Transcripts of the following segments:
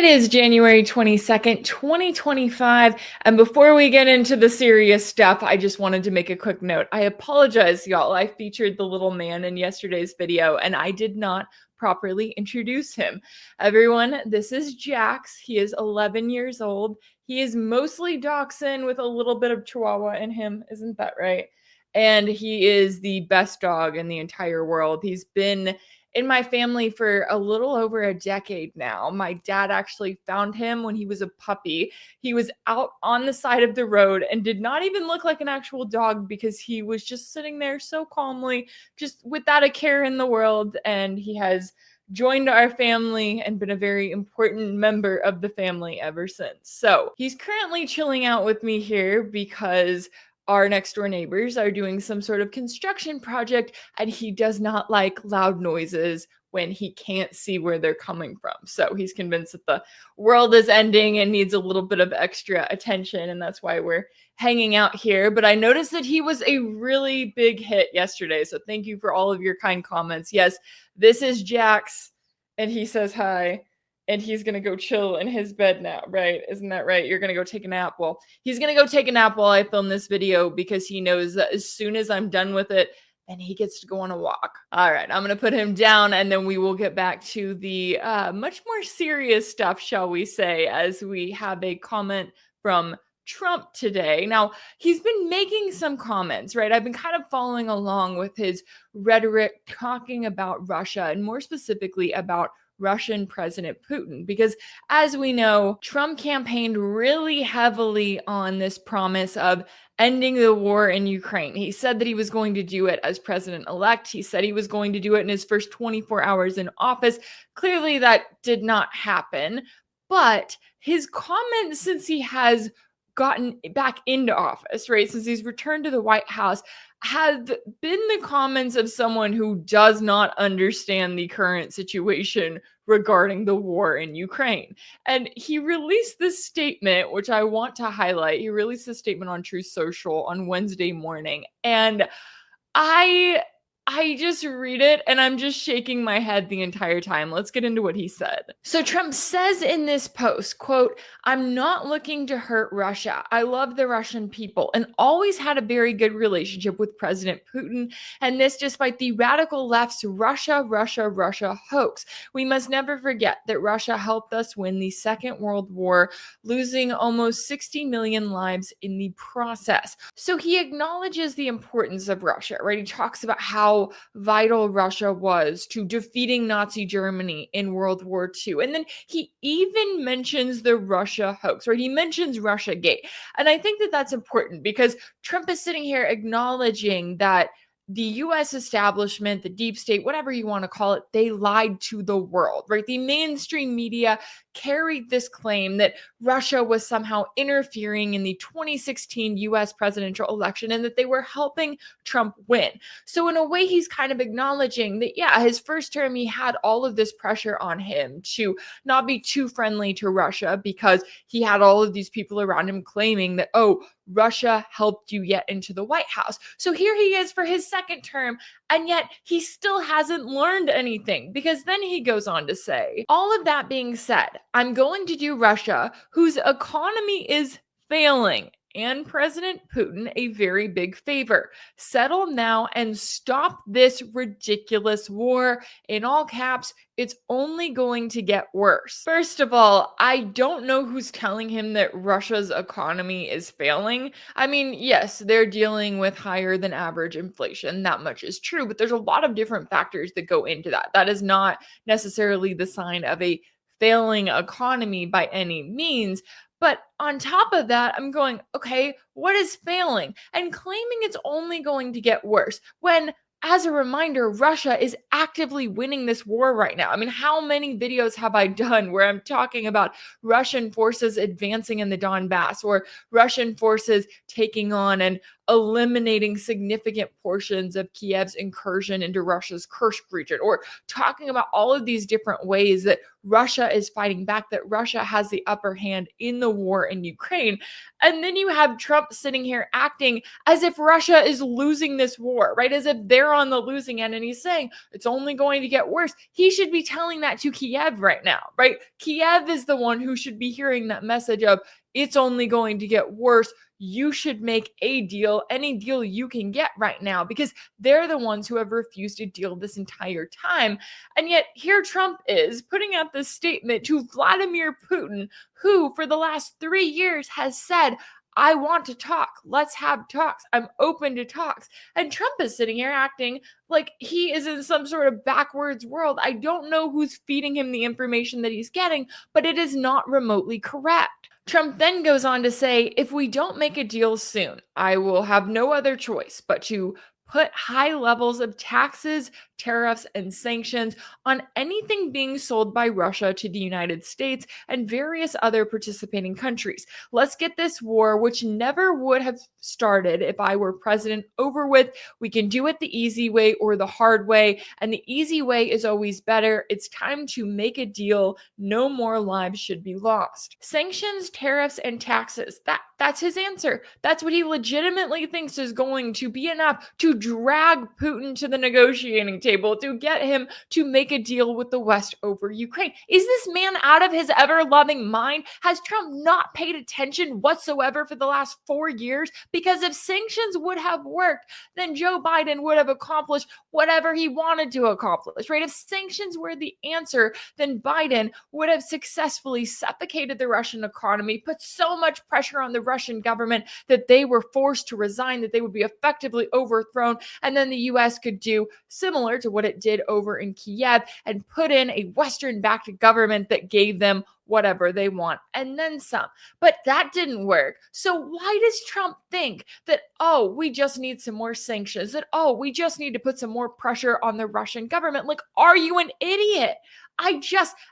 It is January 22nd, 2025, and before we get into the serious stuff, I just wanted to make a quick note. I apologize, y'all. I featured the little man in yesterday's video, and I did not properly introduce him. Everyone, this is Jax. He is 11 years old. He is mostly Dachshund with a little bit of Chihuahua in him. Isn't that right? And he is the best dog in the entire world. He's been in my family for a little over a decade now. My dad actually found him when he was a puppy. He was out on the side of the road and did not even look like an actual dog because he was just sitting there so calmly, just without a care in the world. And he has joined our family and been a very important member of the family ever since. So he's currently chilling out with me here because our next door neighbors are doing some sort of construction project and he does not like loud noises when he can't see where they're coming from. So he's convinced that the world is ending and needs a little bit of extra attention, and that's why we're hanging out here. But I noticed that he was a really big hit yesterday, so thank you for all of your kind comments. Yes, this is Jax, and he says hi. And he's going to go chill in his bed now, right? Isn't that right? You're going to go take a nap. Well, he's going to go take a nap while I film this video because he knows that as soon as I'm done with it, then he gets to go on a walk. All right, I'm going to put him down and then we will get back to the much more serious stuff, shall we say, as we have a comment from Trump today. Now, he's been making some comments, right? I've been kind of following along with his rhetoric talking about Russia and more specifically about Russian President Putin, because as we know, Trump campaigned really heavily on this promise of ending the war in Ukraine. He said that he was going to do it as president-elect. He said he was going to do it in his first 24 hours in office. Clearly, that did not happen, but his comments since he has gotten back into office, right, since he's returned to the White House, have been the comments of someone who does not understand the current situation regarding the war in Ukraine. And he released this statement, which I want to highlight. He released this statement on Truth Social on Wednesday morning. And I just read it and I'm just shaking my head the entire time. Let's get into what he said. So Trump says in this post, quote, "I'm not looking to hurt Russia. I love the Russian people and always had a very good relationship with President Putin. And this despite the radical left's Russia, Russia, Russia hoax. We must never forget that Russia helped us win the Second World War, losing almost 60 million lives in the process." So he acknowledges the importance of Russia, right? He talks about how vital Russia was to defeating Nazi Germany in World War II. And then he even mentions the Russia hoax, right? He mentions Russiagate. And I think that that's important because Trump is sitting here acknowledging that the US establishment, the deep state, whatever you want to call it, they lied to the world, right? The mainstream media carried this claim that Russia was somehow interfering in the 2016 US presidential election and that they were helping Trump win. So in a way, he's kind of acknowledging that, yeah, his first term, he had all of this pressure on him to not be too friendly to Russia because he had all of these people around him claiming that, oh, Russia helped you get into the White House. So here he is for his second term, and yet he still hasn't learned anything because then he goes on to say, all of that being said, I'm going to do Russia, whose economy is failing, and President Putin a very big favor. Settle now and stop this ridiculous war. In all caps, it's only going to get worse. First of all, I don't know who's telling him that Russia's economy is failing. I mean, yes, they're dealing with higher than average inflation. That much is true, but there's a lot of different factors that go into that. That is not necessarily the sign of a failing economy by any means. But on top of that, I'm going, okay, what is failing? And claiming it's only going to get worse when, as a reminder, Russia is actively winning this war right now. I mean, how many videos have I done where I'm talking about Russian forces advancing in the Donbass or Russian forces taking on and eliminating significant portions of Kiev's incursion into Russia's Kursk region, or talking about all of these different ways that Russia is fighting back, that Russia has the upper hand in the war in Ukraine. And then you have Trump sitting here acting as if Russia is losing this war, right? As if they're on the losing end. And he's saying it's only going to get worse. He should be telling that to Kiev right now, right? Kiev is the one who should be hearing that message of it's only going to get worse. You should make a deal, any deal you can get right now, because they're the ones who have refused to deal this entire time. And yet here Trump is putting out this statement to Vladimir Putin, who for the last 3 years has said, I want to talk. Let's have talks. I'm open to talks. And Trump is sitting here acting like he is in some sort of backwards world. I don't know who's feeding him the information that he's getting, but it is not remotely correct. Trump then goes on to say, if we don't make a deal soon, I will have no other choice but to put high levels of taxes, tariffs, and sanctions on anything being sold by Russia to the United States and various other participating countries. Let's get this war, which never would have started if I were president, over with. We can do it the easy way or the hard way, and the easy way is always better. It's time to make a deal. No more lives should be lost. Sanctions, tariffs, and taxes. That's his answer. That's what he legitimately thinks is going to be enough to drag Putin to the negotiating table, to get him to make a deal with the West over Ukraine. Is this man out of his ever-loving mind? Has Trump not paid attention whatsoever for the last 4 years? Because if sanctions would have worked, then Joe Biden would have accomplished whatever he wanted to accomplish, right? If sanctions were the answer, then Biden would have successfully suffocated the Russian economy, put so much pressure on the Russian government that they were forced to resign, that they would be effectively overthrown, and then the U.S. could do similar to what it did over in Kiev and put in a Western-backed government that gave them whatever they want and then some. But that didn't work. So why does Trump think that, oh, we just need some more sanctions, that, oh, we just need to put some more pressure on the Russian government? Like, are you an idiot?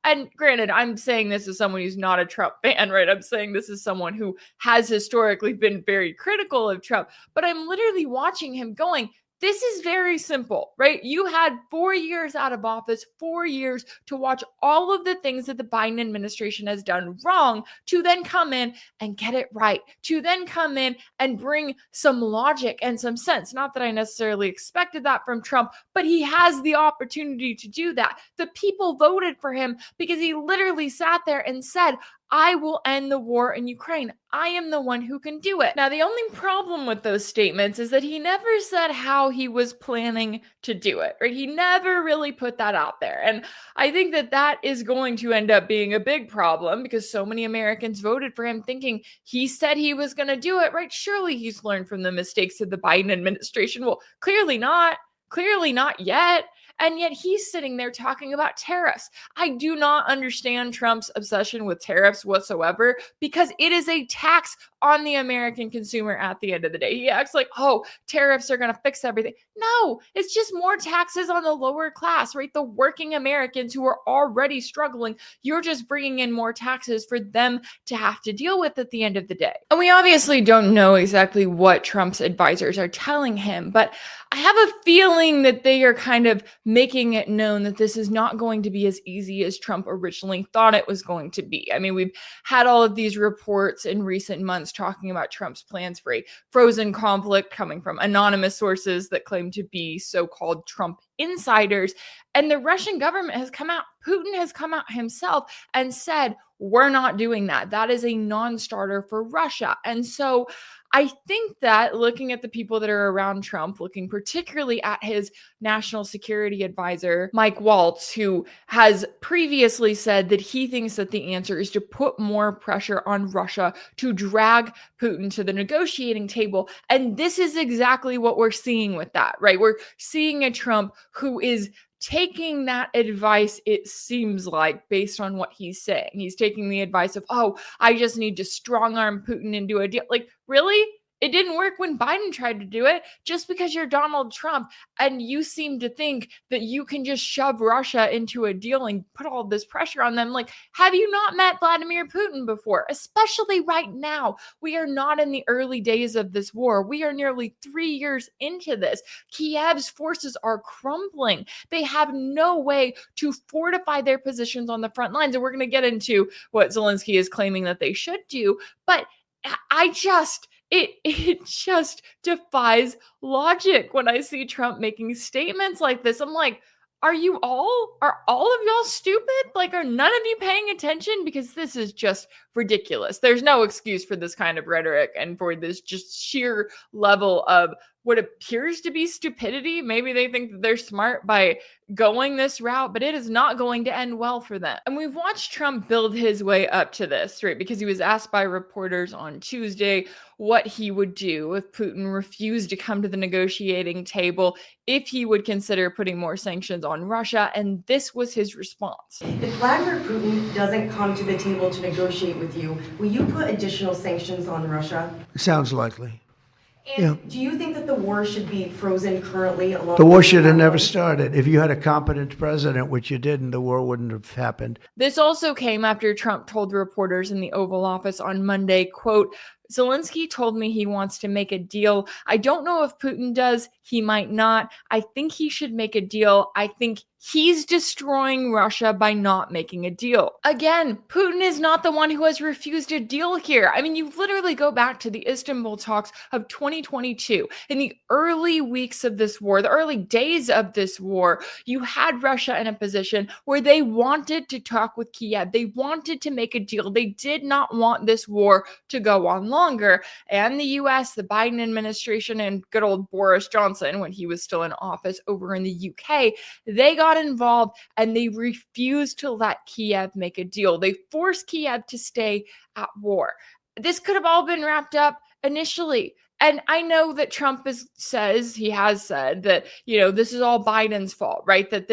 And granted, I'm saying this as someone who's not a Trump fan, right? I'm saying this as someone who has historically been very critical of Trump, but I'm literally watching him going, this is very simple, right? You had 4 years out of office, 4 years to watch all of the things that the Biden administration has done wrong, to then come in and get it right, to then come in and bring some logic and some sense. Not that I necessarily expected that from Trump, but he has the opportunity to do that. The people voted for him because he literally sat there and said, I will end the war in Ukraine. I am the one who can do it. Now, the only problem with those statements is that he never said how he was planning to do it, right? He never really put that out there. And I think that that is going to end up being a big problem because so many Americans voted for him thinking he said he was going to do it, right? Surely he's learned from the mistakes of the Biden administration. Well, clearly not. Clearly not yet. And yet he's sitting there talking about tariffs. I do not understand Trump's obsession with tariffs whatsoever because it is a tax on the American consumer at the end of the day. He acts like, oh, tariffs are going to fix everything. No, it's just more taxes on the lower class, right? The working Americans who are already struggling. You're just bringing in more taxes for them to have to deal with at the end of the day. And we obviously don't know exactly what Trump's advisors are telling him, but I have a feeling that they are kind of making it known that this is not going to be as easy as Trump originally thought it was going to be. I mean, we've had all of these reports in recent months talking about Trump's plans for a frozen conflict coming from anonymous sources that claim to be so-called Trump insiders. And the Russian government has come out, Putin has come out himself and said, we're not doing that. That is a non-starter for Russia. And so I think that looking at the people that are around Trump, looking particularly at his national security advisor, Mike Waltz, who has previously said that he thinks that the answer is to put more pressure on Russia to drag Putin to the negotiating table. And this is exactly what we're seeing with that, right? We're seeing a Trump who is taking that advice, it seems like, based on what he's saying. He's taking the advice of, oh, I just need to strong arm Putin into a deal. Like, really? It didn't work when Biden tried to do it. Just because you're Donald Trump and you seem to think that you can just shove Russia into a deal and put all this pressure on them. Like, have you not met Vladimir Putin before? Especially right now. We are not in the early days of this war. We are nearly 3 years into this. Kiev's forces are crumbling. They have no way to fortify their positions on the front lines. And we're going to get into what Zelensky is claiming that they should do. But it just defies logic when I see Trump making statements like this. I'm like, are all of y'all stupid? Like, are none of you paying attention? Because this is just ridiculous. There's no excuse for this kind of rhetoric and for this just sheer level of what appears to be stupidity. Maybe they think that they're smart by going this route, but it is not going to end well for them. And we've watched Trump build his way up to this, right? Because he was asked by reporters on Tuesday what he would do if Putin refused to come to the negotiating table, if he would consider putting more sanctions on Russia. And this was his response. If Vladimir Putin doesn't come to the table to negotiate with you, will you put additional sanctions on Russia? Sounds likely. And do you think that the war should be frozen currently? The war should have never started. If you had a competent president, which you didn't, the war wouldn't have happened. This also came after Trump told reporters in the Oval Office on Monday, quote, Zelensky told me he wants to make a deal. I don't know if Putin does. He might not. I think he should make a deal. I think he's destroying Russia by not making a deal. Again, Putin is not the one who has refused a deal here. I mean, you literally go back to the Istanbul talks of 2022. In the early weeks of this war, the early days of this war, you had Russia in a position where they wanted to talk with Kiev. They wanted to make a deal. They did not want this war to go on longer. And the US, the Biden administration, and good old Boris Johnson, when he was still in office over in the UK, they got involved and they refused to let Kiev make a deal. They forced Kiev to stay at war. This could have all been wrapped up initially. And I know that Trump has said that, this is all Biden's fault, right? That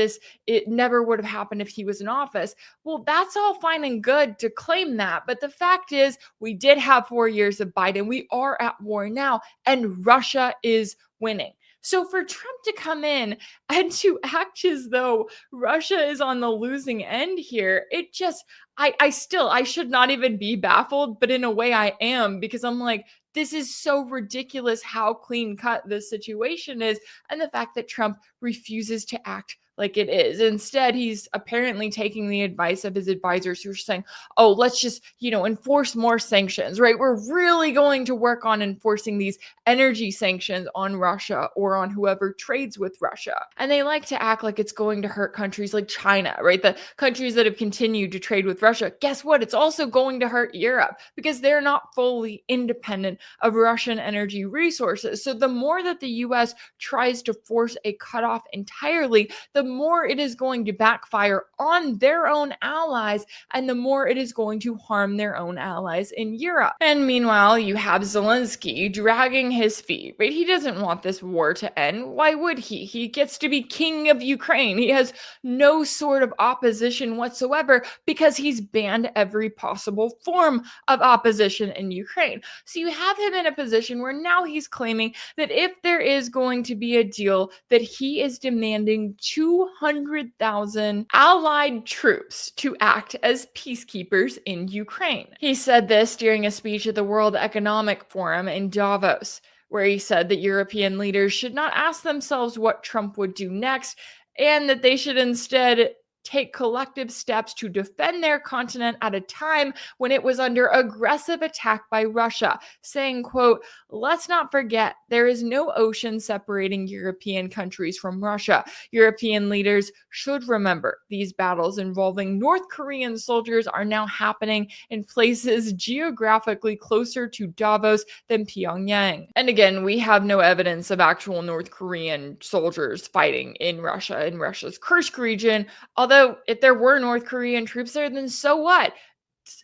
it never would have happened if he was in office. Well, that's all fine and good to claim that. But the fact is, we did have 4 years of Biden. We are at war now, and Russia is winning. So for Trump to come in and to act as though Russia is on the losing end here, it just, I should not even be baffled, but in a way I am, because I'm like, this is so ridiculous how clean cut this situation is. And the fact that Trump refuses to act like it is. Instead, he's apparently taking the advice of his advisors who are saying, oh, let's just, enforce more sanctions, right? We're really going to work on enforcing these energy sanctions on Russia or on whoever trades with Russia. And they like to act like it's going to hurt countries like China, right? The countries that have continued to trade with Russia. Guess what? It's also going to hurt Europe because they're not fully independent of Russian energy resources. So the more that the US tries to force a cutoff entirely, the more it is going to backfire on their own allies, and the more it is going to harm their own allies in Europe. And meanwhile, you have Zelensky dragging his feet, right? He doesn't want this war to end. Why would he? He gets to be king of Ukraine. He has no sort of opposition whatsoever because he's banned every possible form of opposition in Ukraine. So you have him in a position where now he's claiming that if there is going to be a deal, that he is demanding 200,000 allied troops to act as peacekeepers in Ukraine. He said this during a speech at the World Economic Forum in Davos, where he said that European leaders should not ask themselves what Trump would do next, and that they should instead take collective steps to defend their continent at a time when it was under aggressive attack by Russia, saying, quote, let's not forget there is no ocean separating European countries from Russia. European leaders should remember these battles involving North Korean soldiers are now happening in places geographically closer to Davos than Pyongyang. And again, we have no evidence of actual North Korean soldiers fighting in Russia's Kursk region. Although if there were North Korean troops there, then so what?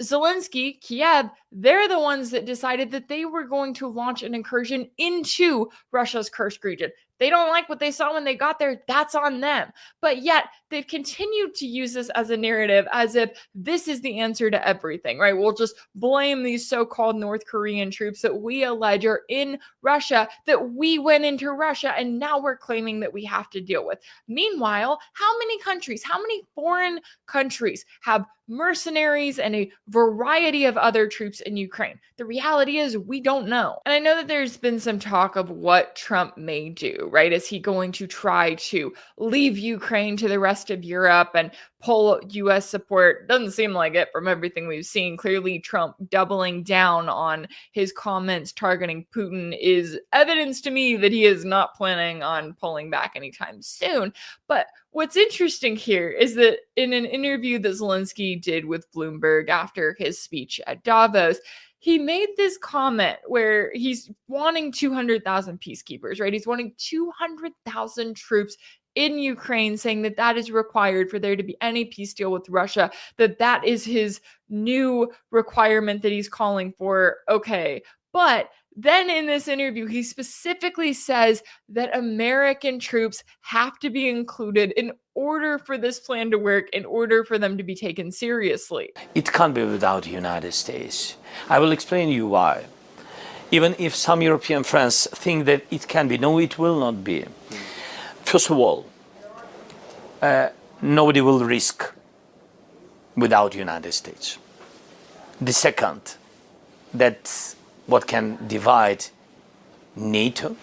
Zelensky, Kiev, they're the ones that decided that they were going to launch an incursion into Russia's Kursk region. They don't like what they saw when they got there. That's on them. But yet they've continued to use this as a narrative as if this is the answer to everything, right? We'll just blame these so-called North Korean troops that we allege are in Russia, that we went into Russia, and now we're claiming that we have to deal with. Meanwhile, how many countries, how many foreign countries have mercenaries and a variety of other troops in Ukraine? The reality is we don't know. And I know that there's been some talk of what Trump may do, right? Is he going to try to leave Ukraine to the rest of Europe and pull US support? Doesn't seem like it from everything we've seen. Clearly, Trump doubling down on his comments targeting Putin is evidence to me that he is not planning on pulling back anytime soon. But what's interesting here is that in an interview that Zelensky did with Bloomberg after his speech at Davos, he made this comment where he's wanting 200,000 peacekeepers, right? He's wanting 200,000 troops in Ukraine, saying that that is required for there to be any peace deal with Russia, that is his new requirement that he's calling for. Okay, but then in this interview, he specifically says that American troops have to be included in order for this plan to work, in order for them to be taken seriously. It can't be without the United States. I will explain you why. Even if some European friends think that it can be, no, it will not be. First of all, nobody will risk without the United States. The second, that's what can divide NATO,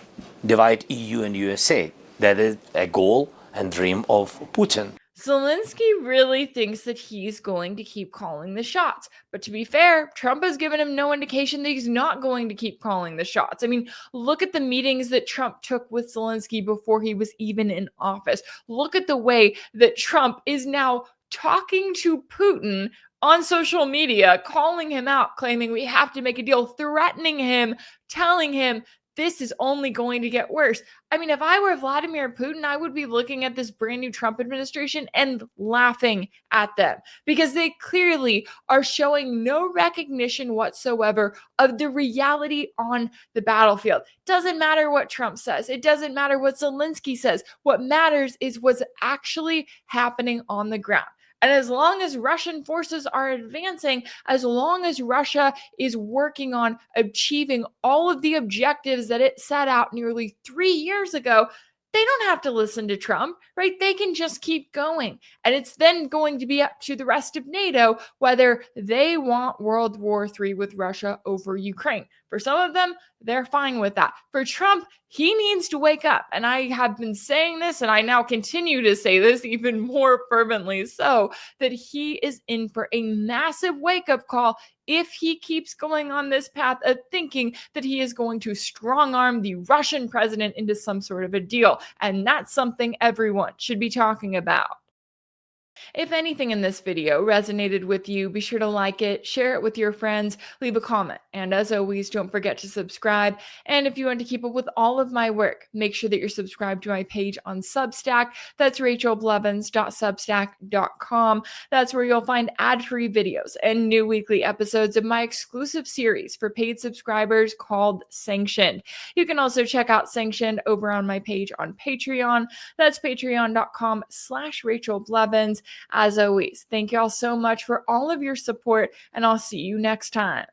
divide EU and USA. That is a goal and dream of Putin. Zelensky really thinks that he's going to keep calling the shots. But to be fair, Trump has given him no indication that he's not going to keep calling the shots. I mean, look at the meetings that Trump took with Zelensky before he was even in office. Look at the way that Trump is now talking to Putin on social media, calling him out, claiming we have to make a deal, threatening him, telling him this is only going to get worse. I mean, if I were Vladimir Putin, I would be looking at this brand new Trump administration and laughing at them because they clearly are showing no recognition whatsoever of the reality on the battlefield. Doesn't matter what Trump says. It doesn't matter what Zelensky says. What matters is what's actually happening on the ground. And as long as Russian forces are advancing, as long as Russia is working on achieving all of the objectives that it set out nearly 3 years ago, they don't have to listen to Trump, right? They can just keep going. And it's then going to be up to the rest of NATO whether they want World War III with Russia over Ukraine. For some of them, they're fine with that. For Trump, he needs to wake up. And I have been saying this, and I now continue to say this even more fervently so, that he is in for a massive wake-up call if he keeps going on this path of thinking that he is going to strong-arm the Russian president into some sort of a deal. And that's something everyone should be talking about. If anything in this video resonated with you, be sure to like it, share it with your friends, leave a comment. And as always, don't forget to subscribe. And if you want to keep up with all of my work, make sure that you're subscribed to my page on Substack. That's rachelblevins.substack.com. That's where you'll find ad-free videos and new weekly episodes of my exclusive series for paid subscribers called Sanctioned. You can also check out Sanctioned over on my page on Patreon. That's patreon.com/rachelblevins. As always, thank you all so much for all of your support, and I'll see you next time.